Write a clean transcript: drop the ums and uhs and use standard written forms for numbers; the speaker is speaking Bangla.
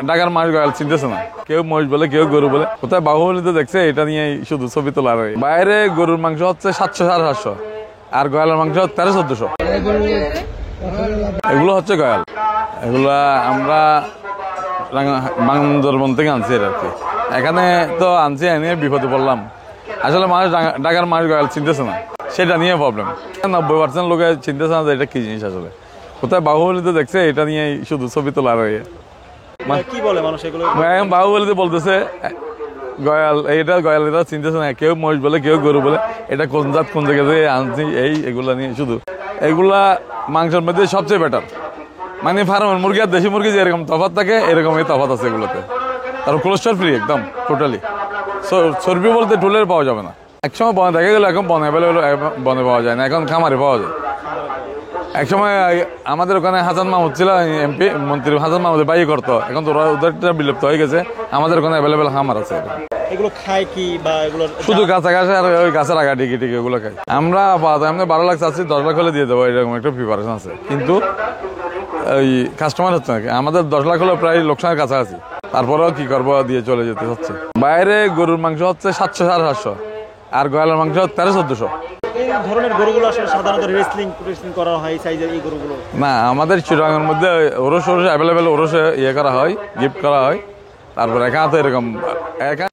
ঢাকার মাছ গয়াল চিনতেছে না, কেউ মহিষ বলে কেউ গরু বলে। কোথায় বাহুবলীতে দেখছে এটা নিয়ে শুধু ছবি তোলার। বাইরে গরুর মাংস হচ্ছে 700-750, আর গয়ালের মাংস 1300-1400। এগুলো হচ্ছে গয়াল, এগুলা আমরা বান্দরবন থেকে আনছি আর কি। এখানে তো আনছি, এনে বিপদে পড়লাম। আসলে মানুষ ঢাকার মাছ গয়াল চিনতেছে না, সেটা নিয়ে প্রবলেম। 90% লোকে চিনতেছে না যে এটা কি জিনিস। আসলে কোথায় বাহুবলীতে দেখছে এটা নিয়ে শুধু ছবি তোলার। কি বলে মানুষ এগুলো? বাহুবলীতে বলতেছে গয়াল, এটা গয়াল, এটা চিনতেছে না, কেউ মহিষ বলে কেউ গরু বলে। এটা কোন জাত কোন জায়গা থেকে আনছি এগুলা নিয়ে শুধু। এগুলা মাংসের মধ্যে সবচেয়ে বেটার, মানে ফার্মের মুরগি আর দেশি মুরগি যে এরকম তফাৎ থাকে, এরকমই তফাৎ আছে এগুলোতে। তার কোলেস্ট্রল ফ্রি একদম টোটালি। চর্বি বলতে টুলের পাওয়া যাবে না। একসময় বনে দেখা গেলো, এখন বনে বনে পাওয়া যায় না, এখন খামারে পাওয়া যায়। একসময় আমাদের ওখানে হাসান মাহমুদ ছিল এমপি মন্ত্রী, হাসান মাহমুদের বাইরে করতো, এখন তো ওদেরটা বিলুপ্ত হয়ে গেছে। আমাদের ওখানে অ্যাভেলেবেল খামার আছে। এগুলো খায় কি, বা এগুলো শুধু কাঁচা ঘাসে আর ওই গাছের আগা টিকি টিকি ওগুলো খাই আমরা। এমনি 12 লাখ চাচ্ছি, 10 লাখ হলে দিয়ে দেবো, এরকম একটা প্রিপারেশন আছে। কিন্তু ওই কাস্টমার হচ্ছে নাকি, আমাদের 10 লাখ হলে প্রায় লোকসানের কাছাকাছি। তারপরেও কি করবো, দিয়ে চলে যেতে হচ্ছে। বাইরে গরুর মাংস হচ্ছে 700-750, আর গয়ালের মাংস 1300-1400। এই ধরনের গরুগুলো আসলে সাধারণত রেসলিং করা হয় সাইজের এই গরুগুলো। না, আমাদের চিটাগাংয়ের মধ্যে ওরস অ্যাভেলেবেল, ওরসে ইয়ে করা হয়, গিফট করা হয়। তারপরে একা তো এরকম একা